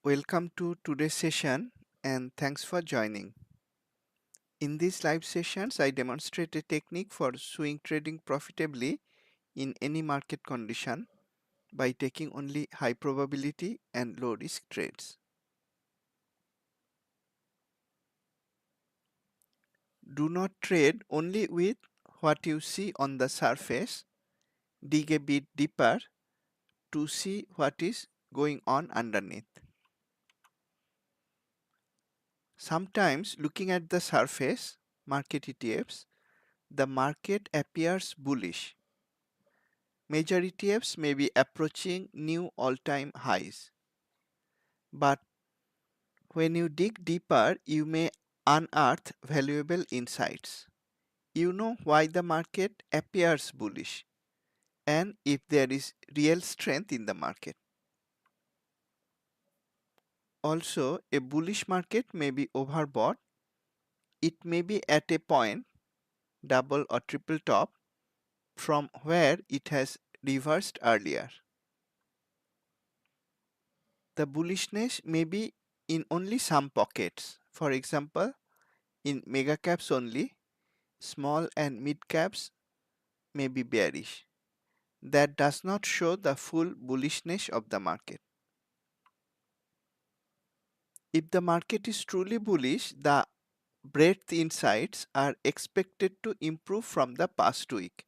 Welcome to today's session and thanks for joining. In these live sessions, I demonstrate a technique for swing trading profitably in any market condition by taking only high probability and low risk trades. Do not trade only with what you see on the surface. Dig a bit deeper to see what is going on underneath. Sometimes looking at the surface, market ETFs, the market appears bullish. Major ETFs may be approaching new all-time highs. But when you dig deeper, you may unearth valuable insights. You know why the market appears bullish and if there is real strength in the market. Also, a bullish market may be overbought. It may be at a point, double or triple top, from where it has reversed earlier. The bullishness may be in only some pockets. For example, in mega caps only, small and mid caps may be bearish. That does not show the full bullishness of the market. If the market is truly bullish, the breadth insights are expected to improve from the past week.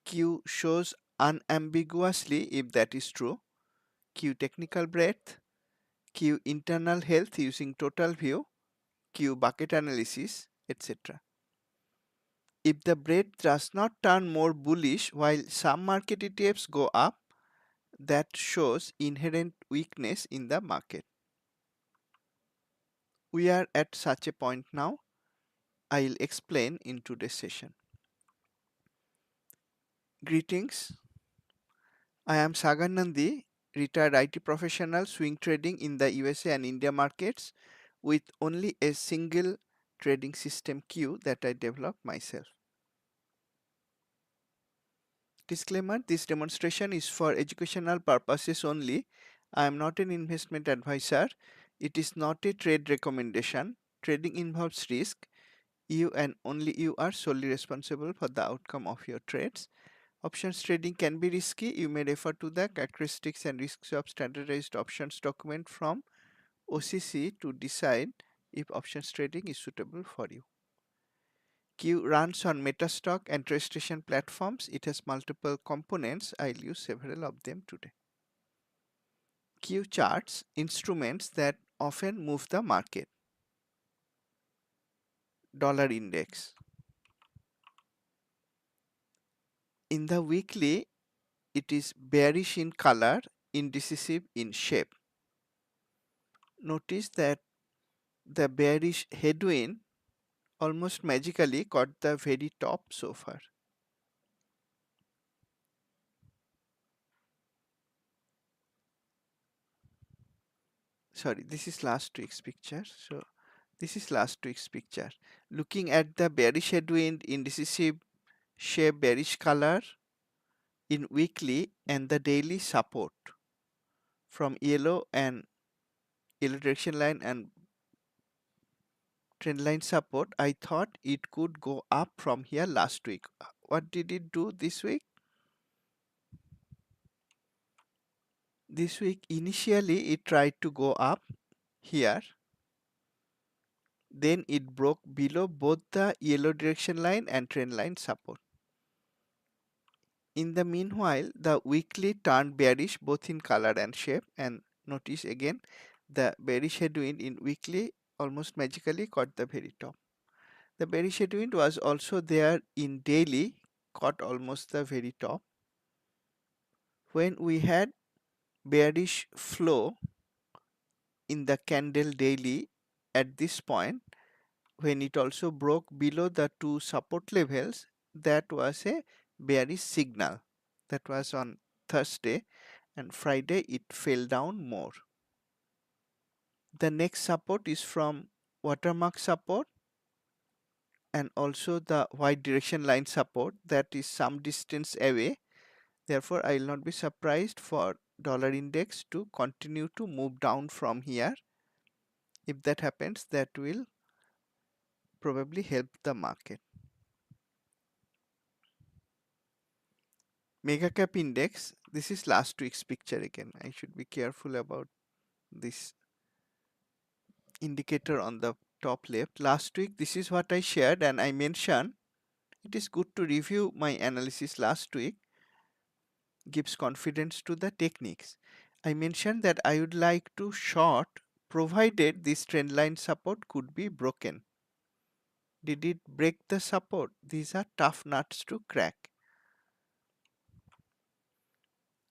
Q shows unambiguously if that is true. Q technical breadth, Q internal health using total view, Q bucket analysis, etc. If the breadth does not turn more bullish while some market ETFs go up, that shows inherent weakness in the market. We are at such a point now. I'll explain in today's session. Greetings. I am Sagar Nandi, retired IT professional swing trading in the USA and India markets with only a single trading system Q that I developed myself. Disclaimer, this demonstration is for educational purposes only. I am not an investment advisor. It is not a trade recommendation. Trading involves risk. You and only you are solely responsible for the outcome of your trades. Options trading can be risky. You may refer to the characteristics and risks of standardized options document from OCC to decide if options trading is suitable for you. Q runs on Metastock and TradeStation platforms. It has multiple components. I'll use several of them today. Q charts instruments that often move the market. Dollar index. In the weekly, it is bearish in color, indecisive in shape. Notice that the bearish headwind almost magically caught the very top so far. Sorry, this is last week's picture. So this is last week's picture. Looking at the bearish headwind, indecisive shape, bearish color in weekly and the daily support from yellow direction line and trend line support, I thought it could go up from here last week. What did it do this week? This week initially it tried to go up here, then it broke below both the yellow direction line and trend line support. In the meanwhile, the weekly turned bearish both in color and shape, and notice again the bearish headwind in weekly almost magically caught the very top. The bearish headwind was also there in daily, caught almost the very top. When we had bearish flow in the candle daily at this point, when it also broke below the two support levels, that was a bearish signal. That was on Thursday, and Friday it fell down more. The next support is from watermark support and also the white direction line support that is some distance away. Therefore, I will not be surprised for dollar index to continue to move down from here. If that happens, that will probably help the market. Mega cap index, this is last week's picture again. I should be careful about this indicator on the top left. Last week, this is what I shared and I mentioned it is good to review my analysis last week, gives confidence to the techniques. I mentioned that I would like to short provided this trend line support could be broken. Did it break the support? These are tough nuts to crack.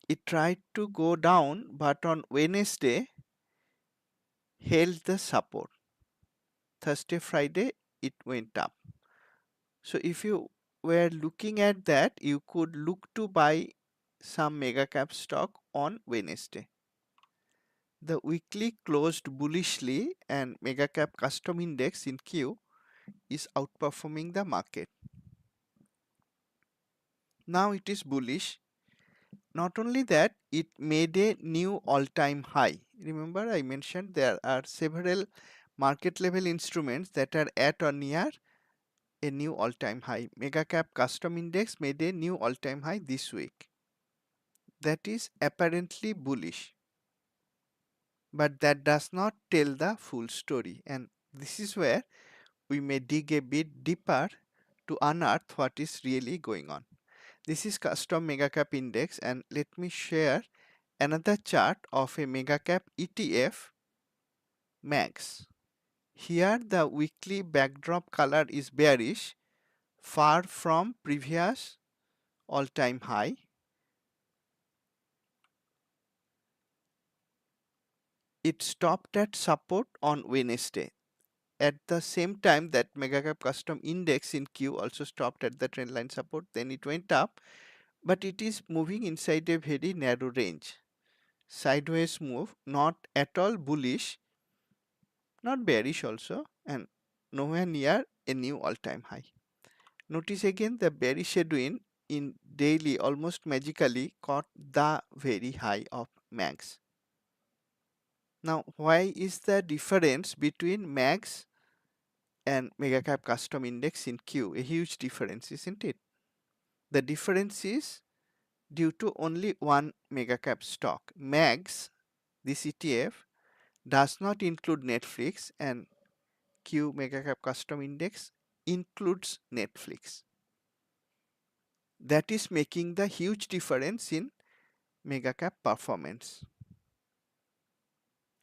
It tried to go down, but on Wednesday held the support. Thursday, Friday, it went up. So if you were looking at that, you could look to buy some mega cap stock on Wednesday. The weekly closed bullishly and mega cap custom index in Q is outperforming the market. Now it is bullish. Not only that, it made a new all-time high. Remember I mentioned there are several market level instruments that are at or near a new all-time high. Mega cap custom index made a new all-time high this week. That is apparently bullish. But that does not tell the full story, and this is where we may dig a bit deeper to unearth what is really going on. This is custom mega cap index, and let me share another chart of a mega cap ETF max. Here the weekly backdrop color is bearish, far from previous all-time high. It stopped at support on Wednesday. At the same time that mega cap custom index in Q also stopped at the trendline support, then it went up, but it is moving inside a very narrow range. Sideways move, not at all bullish, not bearish also, and nowhere near a new all-time high. Notice again the bearish headwind in daily almost magically caught the very high of max. Now why is the difference between max and mega cap custom index in Q a huge difference, isn't it? The difference is due to only one mega cap stock. Max, this ETF, does not include Netflix, and Q mega cap custom index includes Netflix. That is making the huge difference in mega cap performance.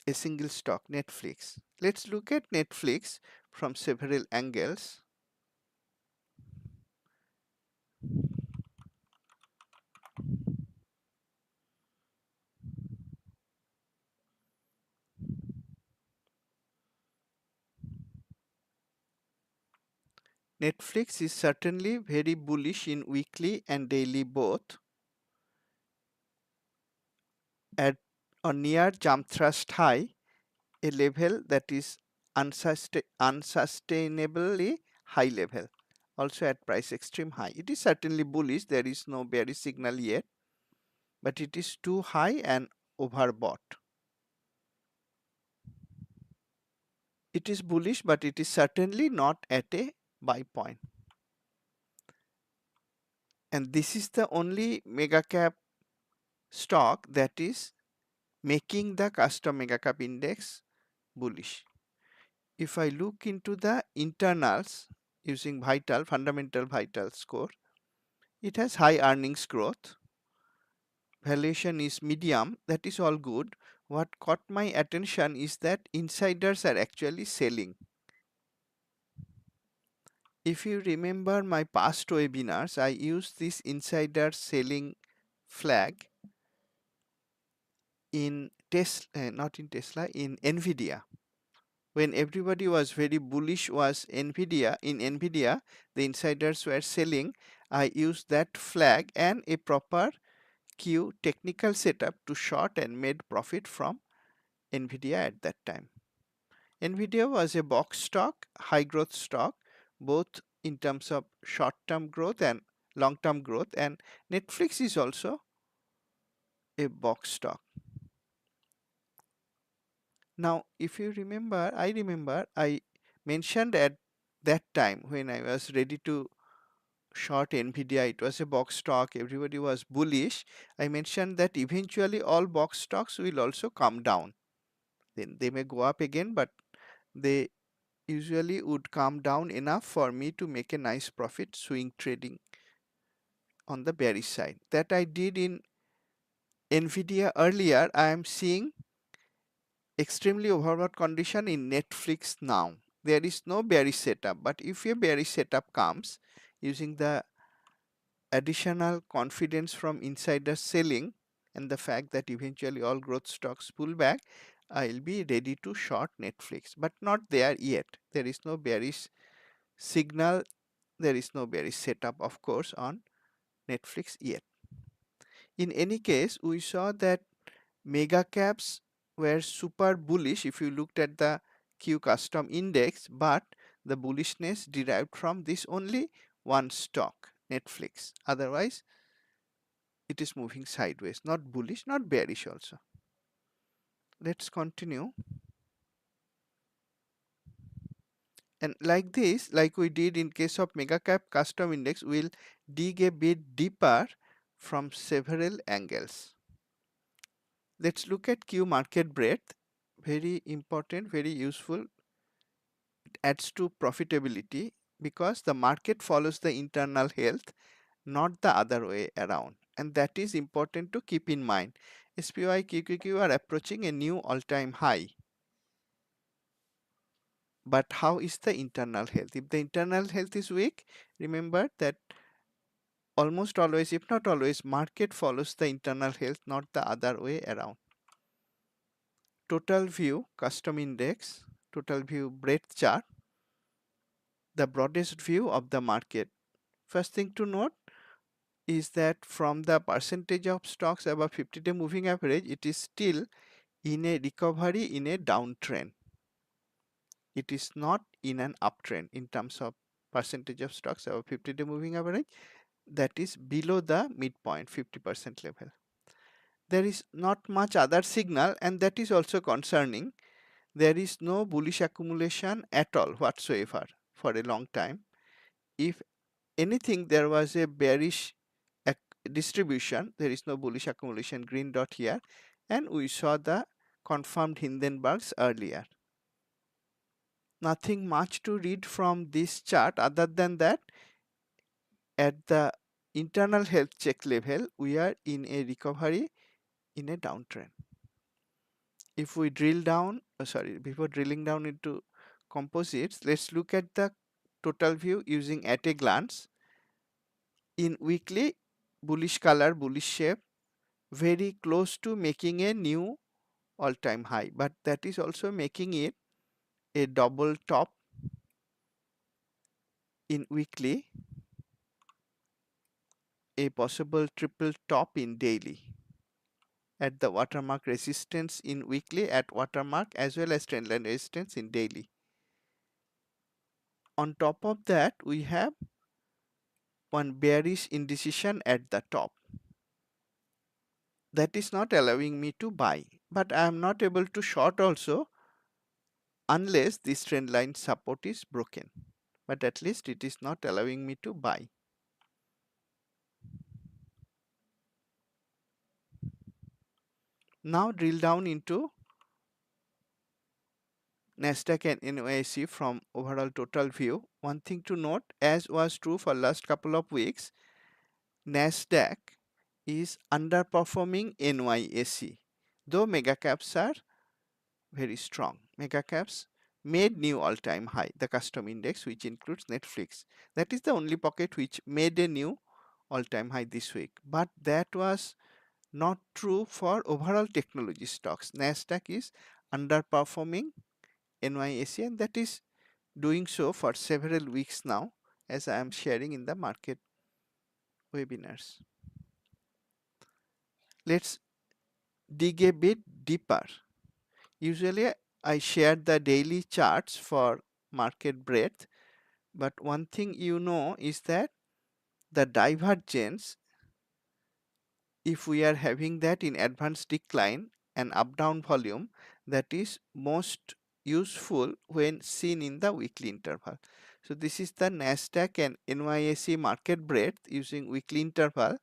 A single stock, Netflix. Let's look at Netflix from several angles. Netflix is certainly very bullish in weekly and daily both. At or near jump thrust high, a level that is unsustainably high level, also at price extreme high. It is certainly bullish, there is no bearish signal yet, but it is too high and overbought. It is bullish, but it is certainly not at a buy point. And this is the only mega cap stock that is making the custom mega cap index bullish. If I look into the internals using fundamental vital score, it has high earnings growth. Valuation is medium, that is all good. What caught my attention is that insiders are actually selling. If you remember my past webinars, I used this insider selling flag in Tesla, not in Tesla, in Nvidia. When everybody was very bullish was Nvidia, in Nvidia, the insiders were selling. I used that flag and a proper Q technical setup to short and made profit from Nvidia at that time. Nvidia was a box stock, high growth stock, both in terms of short term growth and long term growth, and Netflix is also a box stock. Now, if you remember, I remember I mentioned at that time when I was ready to short Nvidia, it was a box stock, everybody was bullish. I mentioned that eventually all box stocks will also come down. Then they may go up again, but they usually would come down enough for me to make a nice profit swing trading on the bearish side. That I did in Nvidia earlier. I am seeing extremely overbought condition in Netflix now. There is no bearish setup, but if a bearish setup comes using the additional confidence from insider selling and the fact that eventually all growth stocks pull back, I'll be ready to short Netflix, but not there yet. There is no bearish signal, there is no bearish setup, of course, on Netflix yet. In any case, we saw that mega caps were super bullish if you looked at the Q custom index, but the bullishness derived from this only one stock, Netflix. Otherwise, it is moving sideways, not bullish, not bearish also. Let's continue. And like this, like we did in case of mega cap custom index, we'll dig a bit deeper from several angles. Let's look at Q market breadth. Very important, very useful. It adds to profitability because the market follows the internal health, not the other way around. And that is important to keep in mind. SPY QQQ are approaching a new all-time high. But how is the internal health? If the internal health is weak, remember that almost always, if not always, market follows the internal health, not the other way around. Total view custom index, total view breadth chart, the broadest view of the market. First thing to note is that from the percentage of stocks above 50-day moving average, it is still in a recovery in a downtrend. It is not in an uptrend in terms of percentage of stocks above 50-day moving average. That is below the midpoint 50% level. There is not much other signal, and that is also concerning. There is no bullish accumulation at all whatsoever for a long time. If anything, there was a bearish distribution. There is no bullish accumulation, green dot here, and we saw the confirmed Hindenburgs earlier. Nothing much to read from this chart other than that at the internal health check level, we are in a recovery in a downtrend. If we drill down, before drilling down into composites, let's look at the total view using at a glance. In weekly, bullish color, bullish shape, very close to making a new all-time high, but that is also making it a double top in weekly, a possible triple top in daily. At the watermark resistance in weekly, at watermark as well as trendline resistance in daily. On top of that, we have one bearish indecision at the top. That is not allowing me to buy, but I am not able to short also unless this trend line support is broken. But at least it is not allowing me to buy. Now drill down into Nasdaq and NYSE from overall total view. One thing to note, as was true for last couple of weeks, Nasdaq is underperforming NYSE, though mega caps are very strong. Mega caps made new all-time high, the custom index, which includes Netflix. That is the only pocket which made a new all-time high this week. But that was not true for overall technology stocks. Nasdaq is underperforming NYSE, and that is doing so for several weeks now, as I am sharing in the market webinars. Let's dig a bit deeper. Usually I share the daily charts for market breadth, but one thing you know is that the divergence if we are having that in advanced decline and up down volume, that is most useful when seen in the weekly interval. So this is the Nasdaq and NYSE market breadth using weekly interval,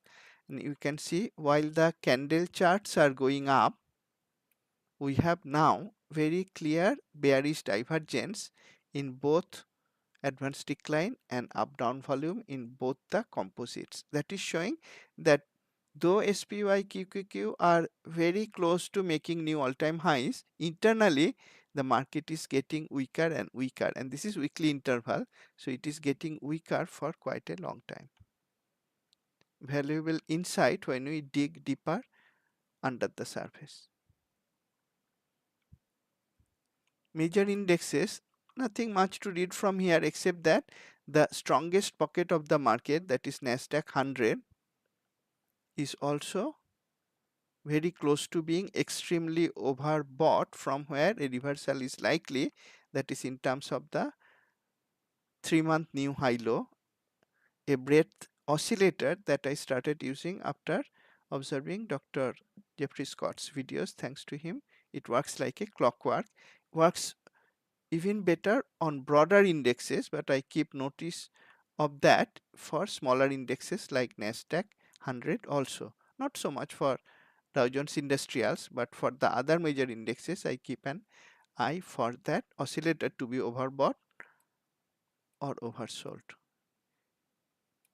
and you can see while the candle charts are going up, we have now very clear bearish divergence in both advanced decline and up down volume in both the composites. That is showing that though SPY QQQ are very close to making new all-time highs, internally the market is getting weaker and weaker, and this is weekly interval, so it is getting weaker for quite a long time. Valuable insight when we dig deeper under the surface. Major indexes, nothing much to read from here except that the strongest pocket of the market, that is Nasdaq 100, is also very close to being extremely overbought, from where a reversal is likely, that is in terms of the 3-month new high low, a breadth oscillator that I started using after observing Dr. Jeffrey Scott's videos. Thanks to him, it works like a clockwork, works even better on broader indexes, but I keep notice of that for smaller indexes like Nasdaq 100 also. Not so much for Dow Jones Industrials, but for the other major indexes, I keep an eye for that oscillator to be overbought or oversold.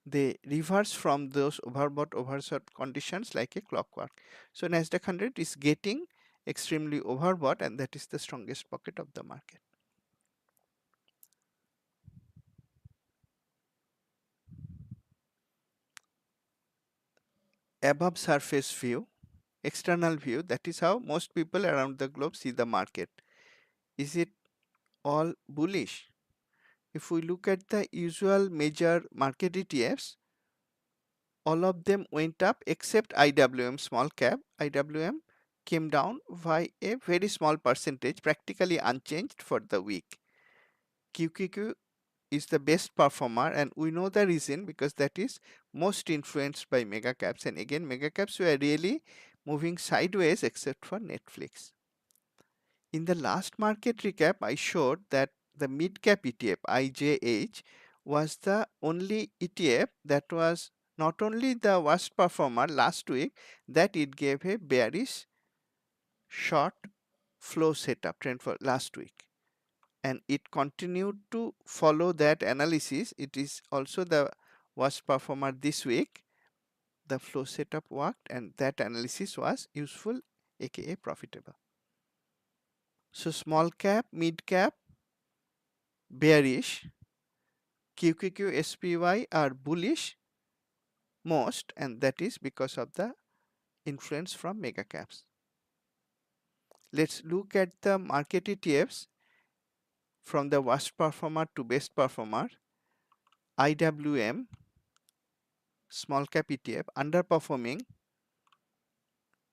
They reverse from those overbought oversold conditions like a clockwork. So Nasdaq 100 is getting extremely overbought, and that is the strongest pocket of the market. Above surface view, external view, that is how most people around the globe see the market. Is it all bullish? If we look at the usual major market ETFs, all of them went up except IWM small cap. IWM came down by a very small percentage, practically unchanged for the week. QQQ is the best performer, and we know the reason, because that is most influenced by mega caps, and again mega caps were really moving sideways except for Netflix. In the last market recap, I showed that the mid cap ETF IJH was the only ETF that was not only the worst performer last week, that it gave a bearish short flow setup trend for last week, and it continued to follow that analysis. It is also the worst performer this week. The flow setup worked, and that analysis was useful, aka profitable. So small cap, mid cap, bearish, QQQ, SPY are bullish most, and that is because of the influence from mega caps. Let's look at the market ETFs from the worst performer to best performer. IWM small cap ETF underperforming.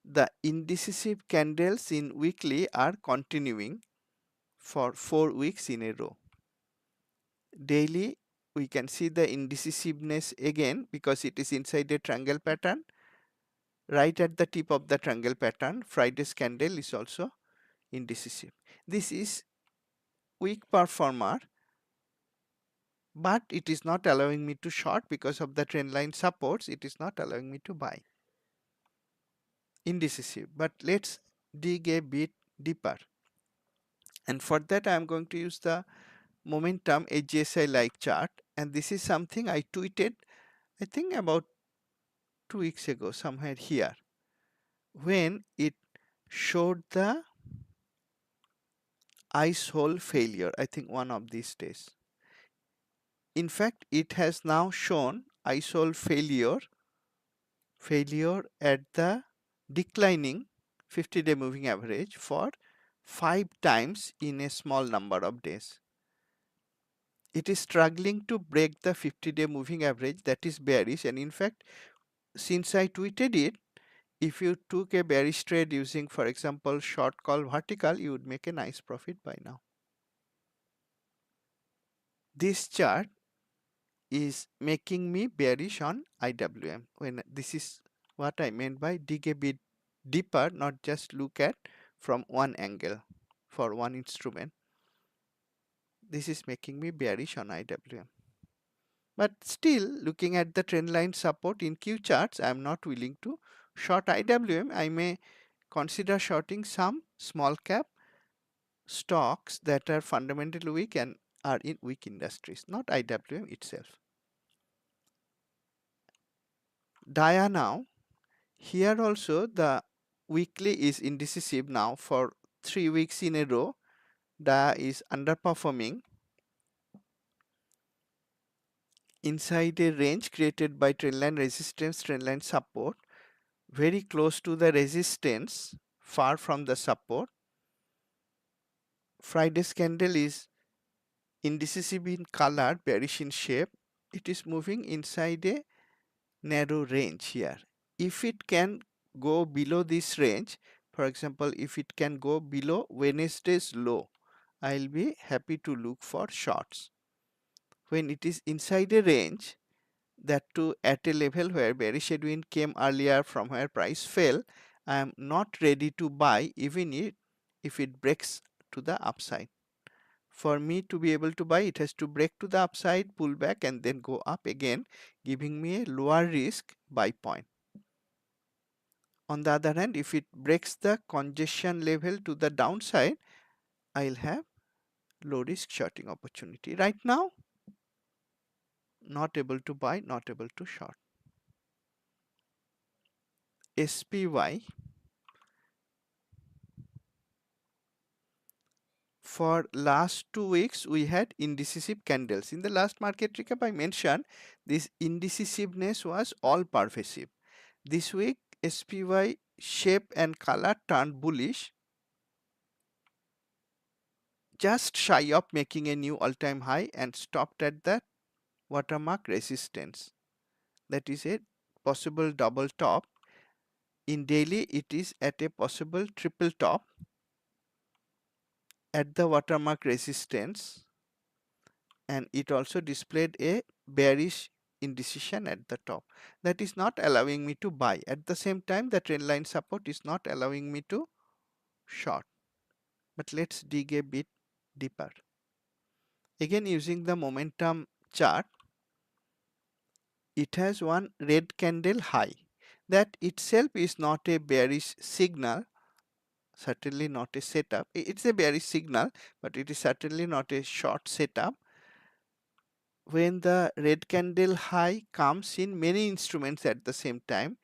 The indecisive candles in weekly are continuing for 4 weeks in a row. Daily we can see the indecisiveness again, because it is inside a triangle pattern. Right at the tip of the triangle pattern, Friday's candle is also indecisive. This is weak performer, but it is not allowing me to short because of the trend line supports. It is not allowing me to buy. Indecisive, but let's dig a bit deeper, and for that I am going to use the momentum HGSI like chart, and this is something I tweeted I think about 2 weeks ago, somewhere here, when it showed the ice hole failure, I think one of these days. In fact, it has now shown ice hole failure at the declining 50-day moving average for 5 times in a small number of days. It is struggling to break the 50-day moving average, that is bearish, and in fact, since I tweeted it, if you took a bearish trade using, for example, short call vertical, you would make a nice profit by now. This chart is making me bearish on IWM when this is what I meant by dig a bit deeper, not just look at from one angle for one instrument. This is making me bearish on IWM. But still, looking at the trend line support in Q charts, I am not willing to short IWM. I may consider shorting some small cap stocks that are fundamentally weak and are in weak industries, not IWM itself. DIA now, here also the weekly is indecisive now for 3 weeks in a row. DIA is underperforming inside a range created by trendline resistance, trendline support, very close to the resistance, far from the support. Friday's candle is indecisive in color, bearish in shape. It is moving inside a narrow range here. If it can go below this range, for example, if it can go below Wednesday's low, I'll be happy to look for shorts. When it is inside a range, that too at a level where bearish headwind came earlier from where price fell, I am not ready to buy even if it breaks to the upside. For me to be able to buy, it has to break to the upside, pull back and then go up again, giving me a lower risk buy point. On the other hand, if it breaks the congestion level to the downside, I'll have low risk shorting opportunity. Right now, not able to buy, not able to short. SPY, for last 2 weeks we had indecisive candles. In the last market recap I mentioned this indecisiveness was all pervasive. This week SPY shape and color turned bullish, just shy of making a new all-time high and stopped at the watermark resistance. That is a possible double top. In daily it is at a possible triple top at the watermark resistance, and it also displayed a bearish indecision at the top. That is not allowing me to buy. At the same time, the trend line support is not allowing me to short. But let's dig a bit deeper. Again, using the momentum chart, it has one red candle high. That itself is not a bearish signal, certainly not a setup. It's a bearish signal, but it is certainly not a short setup. When the red candle high comes in many instruments at the same time,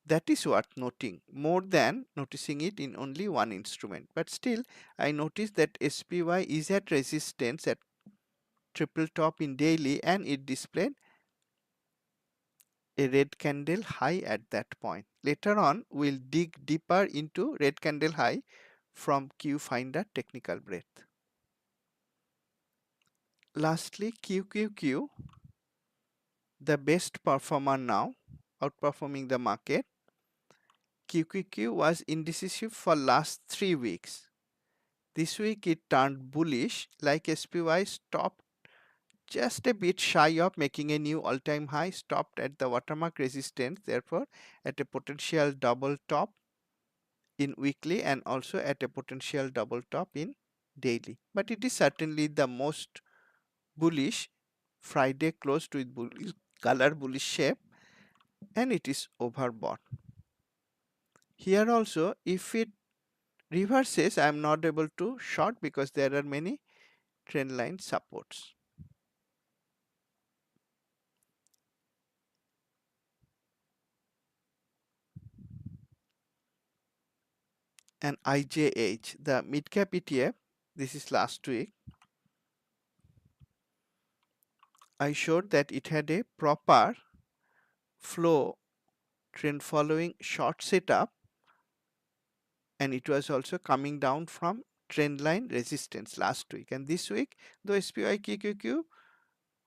that is worth noting more than noticing it in only one instrument. But still, I notice that SPY is at resistance at triple top in daily and it displayed a red candle high at that point. Later on, we'll dig deeper into red candle high from Q Finder technical breadth. Lastly, QQQ, the best performer now, outperforming the market. QQQ was indecisive for last 3 weeks. This week it turned bullish, like SPY stopped just a bit shy of making a new all-time high, stopped at the watermark resistance, therefore at a potential double top in weekly and also at a potential double top in daily. But it is certainly the most bullish. Friday closed with bullish color, bullish shape, and it is overbought. Here also, if it reverses, I am not able to short because there are many trend line supports. And IJH, the mid cap ETF, this is last week, I showed that it had a proper flow trend following short setup, and it was also coming down from trend line resistance last week. And this week, though SPY QQQ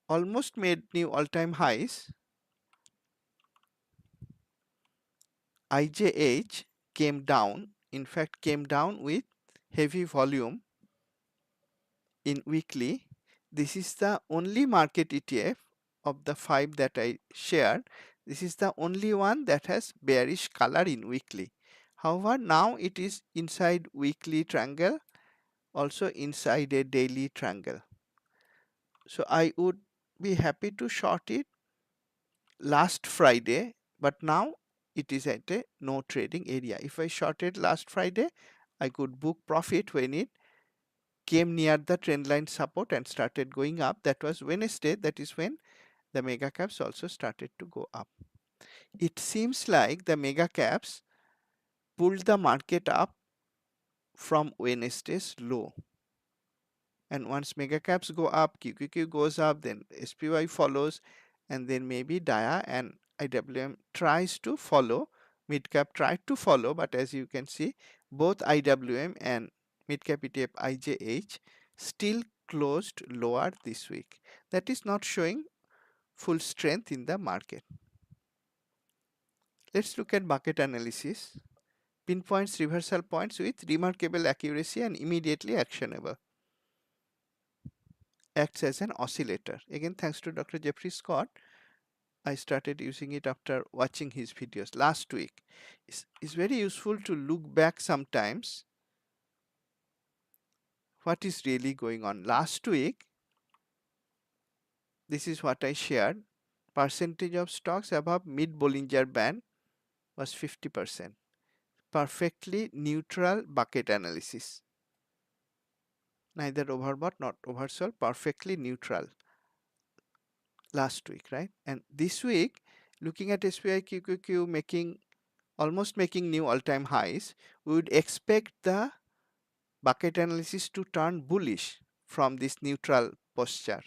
almost made new all-time highs, IJH came down, in fact came down with heavy volume in weekly. This is the only market ETF of the 5 that I shared. This is the only one that has bearish color in weekly. However, now it is inside weekly triangle, also inside a daily triangle. So I would be happy to short it last Friday, but now it is at a no trading area. If I shorted last Friday, I could book profit when it came near the trend line support and started going up. That was Wednesday. That is when the mega caps also started to go up. It seems like the mega caps pulled the market up from Wednesday's low. And once mega caps go up, QQQ goes up, then SPY follows, and then maybe DIA and IWM tries to follow. Mid cap tried to follow, but as you can see, both IWM and mid cap ETF IJH still closed lower this week. That is not showing full strength in the market. Let's look at bucket analysis. Pinpoints reversal points with remarkable accuracy and immediately actionable. Acts as an oscillator. Again, thanks to Dr. Jeffrey Scott, I started using it after watching his videos last week. It's very useful to look back sometimes what is really going on. Last week, this is what I shared. Percentage of stocks above mid Bollinger Band was 50%. Perfectly neutral bucket analysis. Neither overbought nor oversold, perfectly neutral last week, right? And this week, looking at SPY QQQ almost making new all-time highs, we would expect the bucket analysis to turn bullish from this neutral posture.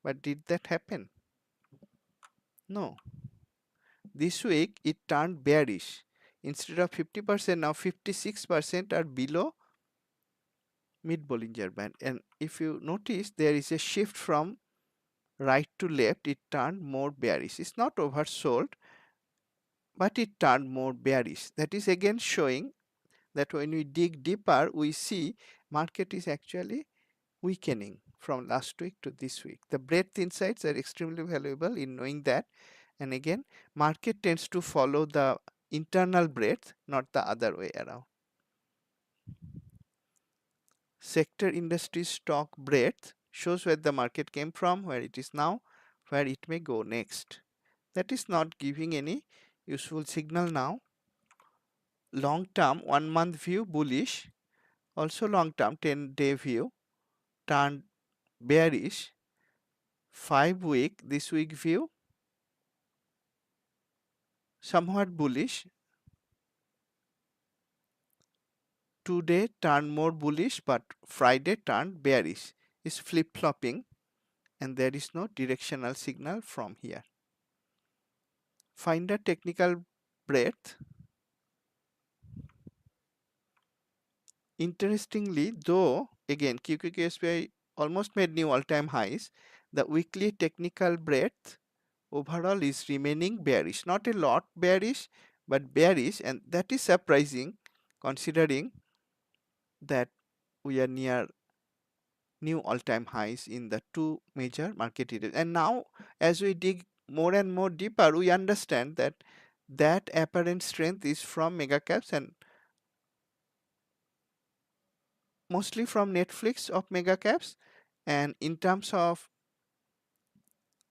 But did that happen? No. This week it turned bearish. Instead of 50%, now 56% are below mid Bollinger Band. And if you notice, there is a shift from right to left. It turned more bearish. It's not oversold, but it turned more bearish. That is again showing that when we dig deeper, we see market is actually weakening from last week to this week. The breadth insights are extremely valuable in knowing that. And again, market tends to follow the internal breadth, not the other way around. Sector industry stock breadth shows where the market came from, where it is now, where it may go next. That is not giving any useful signal now. Long term 1 month view bullish, also long term 10-day view turned bearish. 5-week this week view somewhat bullish. Today turned more bullish, but Friday turned bearish. Is flip-flopping and there is no directional signal from here. Find a technical breadth. Interestingly, though, again QQQSPI almost made new all-time highs, the weekly technical breadth overall is remaining bearish. Not a lot bearish, but bearish, and that is surprising considering that we are near new all-time highs in the two major market areas. And now as we dig more and more deeper, we understand that that apparent strength is from mega caps and mostly from Netflix of mega caps. And in terms of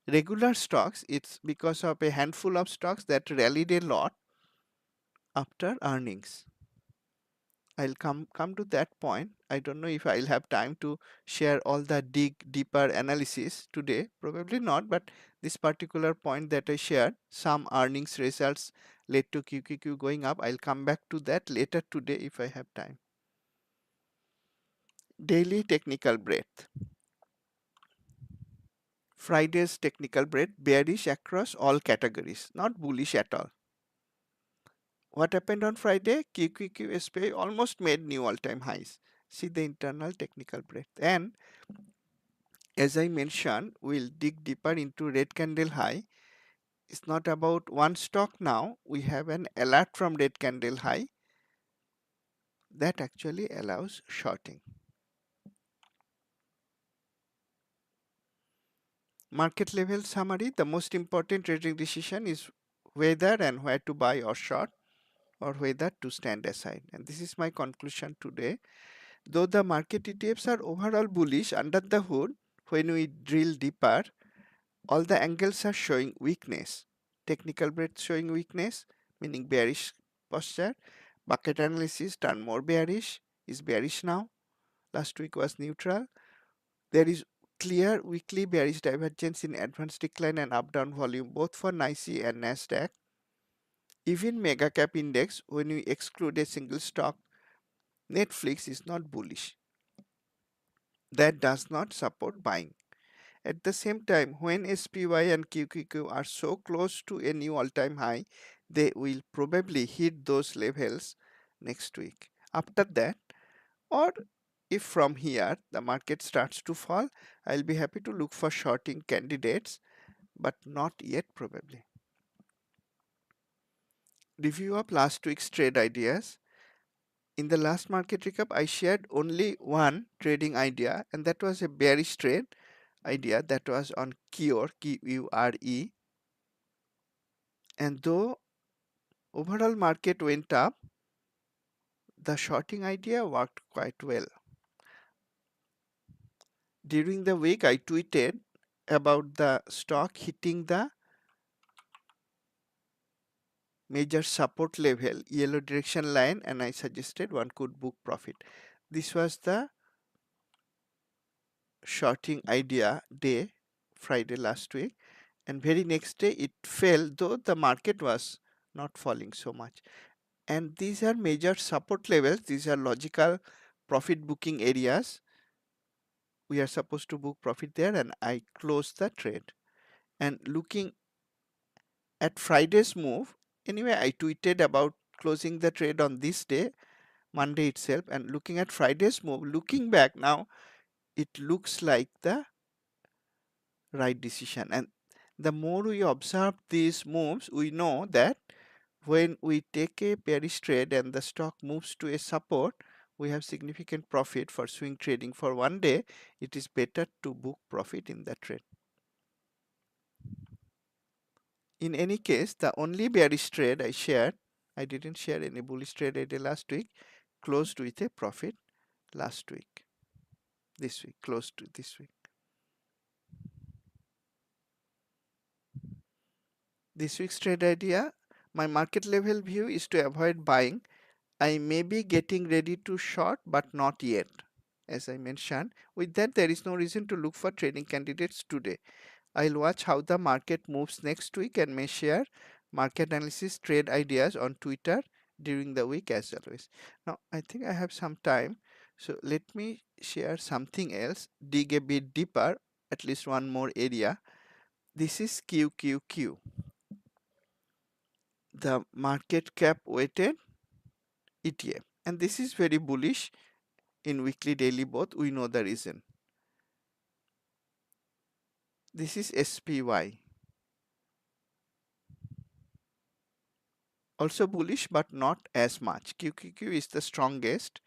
regular stocks, it's because of a handful of stocks that rallied a lot after earnings. I'll come to that point. I don't know if I'll have time to share all the dig deeper analysis today. Probably not, but this particular point that I shared, some earnings results led to QQQ going up. I'll come back to that later today if I have time. Daily technical breadth. Friday's technical breadth bearish across all categories, not bullish at all. What happened on Friday? QQQ SPY almost made new all-time highs. See the internal technical breadth. And as I mentioned, we'll dig deeper into red candle high. It's not about one stock now. We have an alert from red candle high that actually allows shorting. Market level summary. The most important trading decision is whether and where to buy or short, or whether to stand aside. And this is my conclusion today. Though the market ETFs are overall bullish, under the hood, when we drill deeper, all the angles are showing weakness. Technical breadth showing weakness, meaning bearish posture. Bucket analysis turned more bearish, is bearish now. Last week was neutral. There is clear weekly bearish divergence in advanced decline and up-down volume both for NYSE and Nasdaq. Even mega cap index, when we exclude a single stock, Netflix is not bullish. That does not support buying. At the same time, when SPY and QQQ are so close to a new all-time high, they will probably hit those levels next week. After that, or if from here the market starts to fall, I'll be happy to look for shorting candidates, but not yet probably. Review of last week's trade ideas. In the last market recap, I shared only one trading idea, and that was a bearish trade idea that was on Cure, Q-U-R-E. And though overall market went up, the shorting idea worked quite well. During the week, I tweeted about the stock hitting the major support level, yellow direction line, and I suggested one could book profit. This was the shorting idea day, Friday last week, and very next day it fell, though the market was not falling so much. And these are major support levels, these are logical profit booking areas. We are supposed to book profit there, and I closed the trade. And looking at Friday's move, anyway, I tweeted about closing the trade on this day, Monday itself, and looking at Friday's move, looking back now, it looks like the right decision. And the more we observe these moves, we know that when we take a bearish trade and the stock moves to a support, we have significant profit. For swing trading for one day, it is better to book profit in that trade. In any case, the only bearish trade I shared, I didn't share any bullish trade I did last week, closed with a profit last week. This week, closed to this week. This week's trade idea, my market level view is to avoid buying. I may be getting ready to short, but not yet. As I mentioned, with that, there is no reason to look for trading candidates today. I'll watch how the market moves next week and may share market analysis trade ideas on Twitter during the week as always. Now, I think I have some time, so let me share something else, dig a bit deeper, at least one more area. This is QQQ, the market cap weighted ETF, and this is very bullish in weekly, daily both. We know the reason. This is SPY, also bullish but not as much. QQQ is the strongest,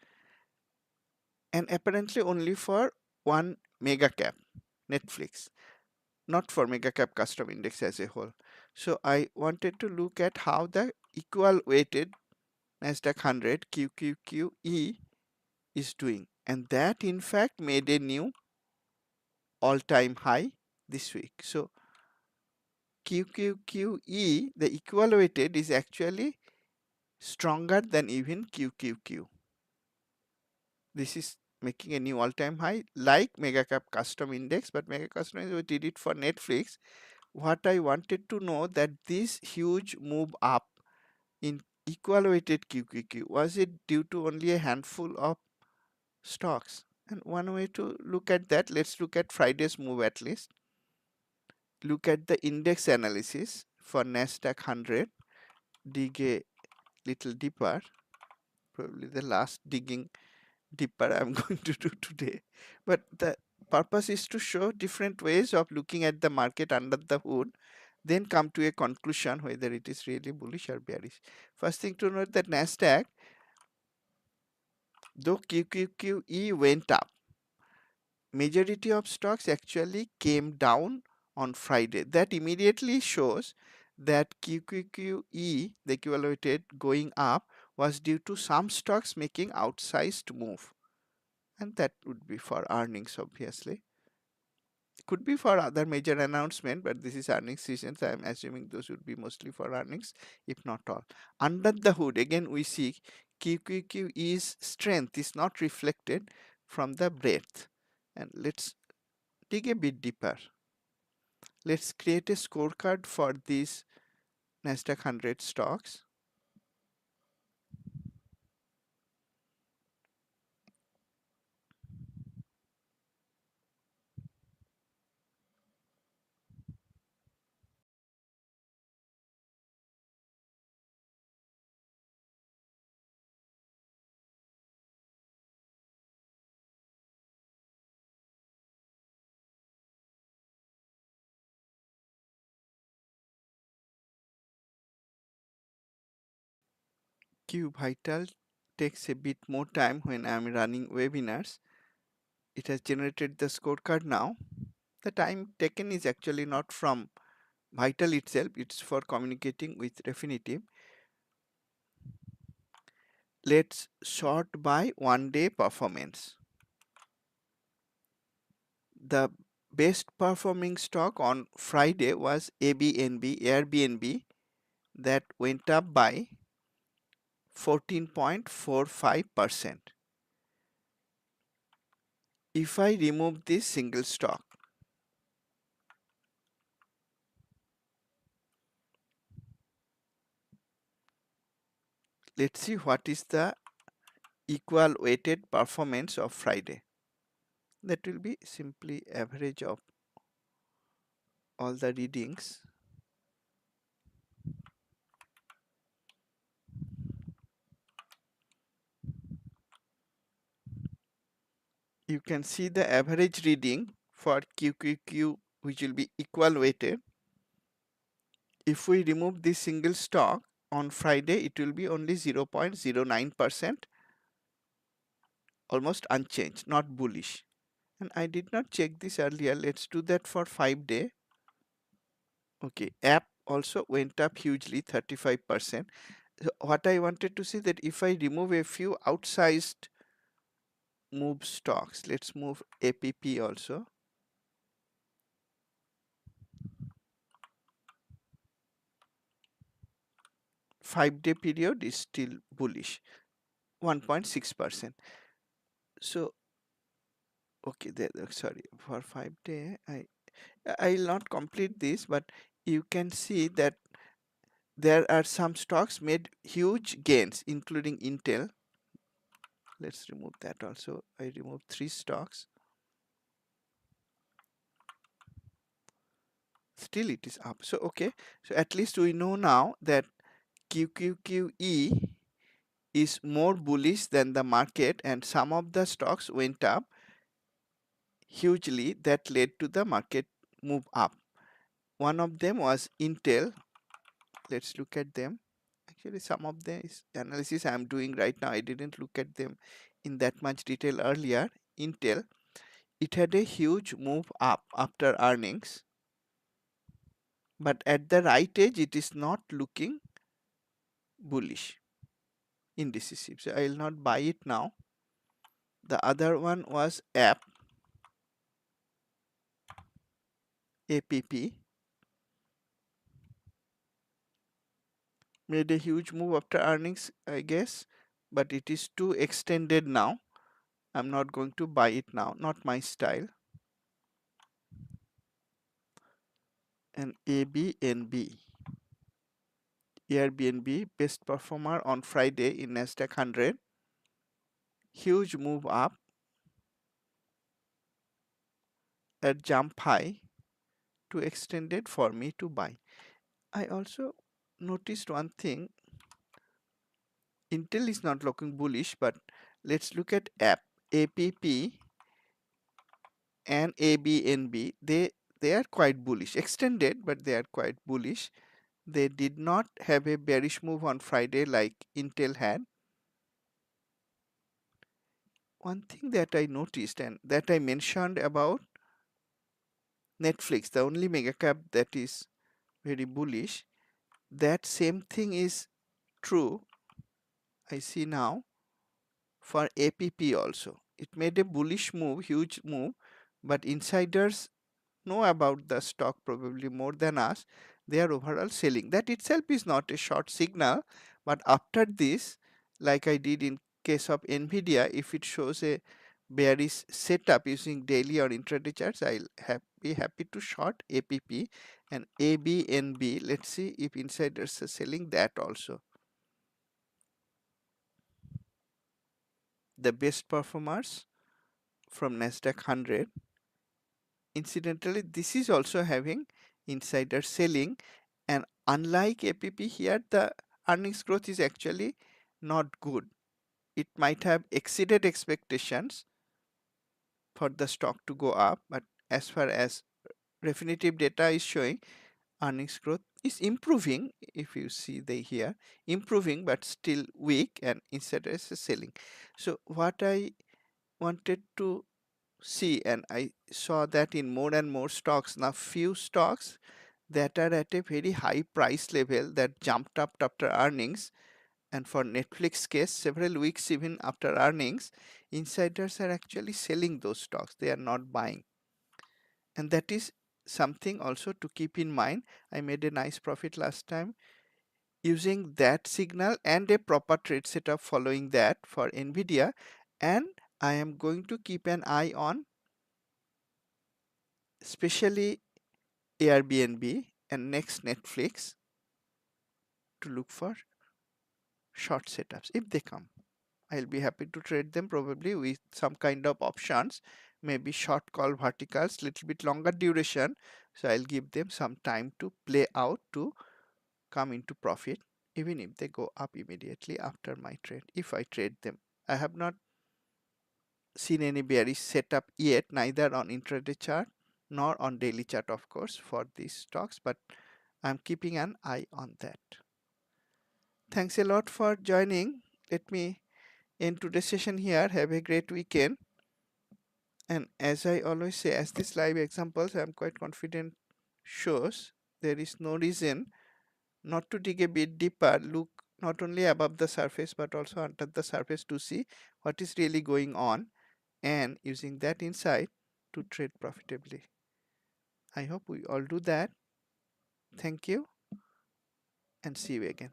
and apparently only for one mega cap, Netflix, not for mega cap custom index as a whole. So I wanted to look at how the equal weighted Nasdaq 100 QQQE is doing, and that in fact made a new all-time high this week. So QQQE, the equal weighted, is actually stronger than even QQQ. This is making a new all-time high like mega cap custom index, but mega custom index we did it for Netflix. What I wanted to know, that this huge move up in equal weighted QQQ, was it due to only a handful of stocks? And one way to look at that, let's look at Friday's move at least. Look at the index analysis for Nasdaq 100, dig a little deeper, probably the last digging deeper I'm going to do today. But the purpose is to show different ways of looking at the market under the hood, then come to a conclusion whether it is really bullish or bearish. First thing to note, that Nasdaq, though QQQE went up, majority of stocks actually came down on Friday. That immediately shows that QQQE, the equal-weighted going up, was due to some stocks making outsized move, and that would be for earnings obviously. Could be for other major announcement, but this is earnings season, so I'm assuming those would be mostly for earnings, if not all. Under the hood, again we see QQQE's strength is not reflected from the breadth. And let's dig a bit deeper. Let's create a scorecard for these Nasdaq 100 stocks. Q Vital takes a bit more time when I'm running webinars. It has generated the scorecard now. The time taken is actually not from Vital itself, it's for communicating with Refinitiv. Let's sort by 1 day performance. The best performing stock on Friday was Airbnb, that went up by 14.45%. If I remove this single stock, let's see what is the equal weighted performance of Friday. That will be simply average of all the readings. You can see the average reading for QQQ, which will be equal weighted. If we remove this single stock on Friday, it will be only 0.09%, almost unchanged, not bullish. And I did not check this earlier. Let's do that for 5 day. Okay, app also went up hugely, 35%. So what I wanted to say that if I remove a few outsized move stocks, let's move APP also. 5 day period is still bullish, 1.6%. So okay, sorry, for 5 day I'll not complete this, but you can see that there are some stocks made huge gains, including Intel. Let's remove that also. I removed 3 stocks. Still it is up. So okay, so at least we know now that QQQE is more bullish than the market, and some of the stocks went up hugely, that led to the market move up. One of them was Intel. Let's look at them. Actually, some of the analysis I'm doing right now, I didn't look at them in that much detail earlier. Intel, it had a huge move up after earnings, but at the right age, it is not looking bullish, indecisive. So I will not buy it now. The other one was APP, made a huge move after earnings, I guess, but it is too extended now. I'm not going to buy it now, not my style. And Airbnb, best performer on Friday in Nasdaq 100, huge move up at jump high, too extended for me to buy. I also noticed one thing. Intel is not looking bullish, but let's look at APP and ABNB. They are quite bullish, extended, but they are quite bullish. They did not have a bearish move on Friday like Intel had. One thing that I noticed and that I mentioned about Netflix, the only mega cap that is very bullish, that same thing is true, I see now, for APP also. It made a bullish move, huge move, but insiders know about the stock probably more than us. They are overall selling. That itself is not a short signal, but after this, like I did in case of Nvidia, if it shows a bearish setup using daily or intraday charts, be happy to short APP and ABNB. Let's see if insiders are selling that also. The best performers from Nasdaq 100. Incidentally, this is also having insider selling, and unlike APP here, the earnings growth is actually not good. It might have exceeded expectations for the stock to go up, but as far as definitive data is showing, earnings growth is improving. If you see the here, improving but still weak, and insiders is selling. So what I wanted to see, and I saw that in more and more stocks now, few stocks that are at a very high price level that jumped up after earnings, and for Netflix case several weeks even after earnings, insiders are actually selling those stocks, they are not buying. And that is something also to keep in mind. I made a nice profit last time using that signal and a proper trade setup following that for Nvidia, and I am going to keep an eye on especially Airbnb and next Netflix to look for short setups if they come. I'll be happy to trade them probably with some kind of options, maybe short call verticals, little bit longer duration. So I'll give them some time to play out to come into profit, even if they go up immediately after my trade, if I trade them. I have not seen any bearish setup yet, neither on intraday chart nor on daily chart, of course, for these stocks, but I'm keeping an eye on that. Thanks a lot for joining. Let me end today's session here. Have a great weekend. And as I always say, as these live examples, I'm quite confident shows there is no reason not to dig a bit deeper, look not only above the surface but also under the surface to see what is really going on, and using that insight to trade profitably. I hope we all do that. Thank you and see you again.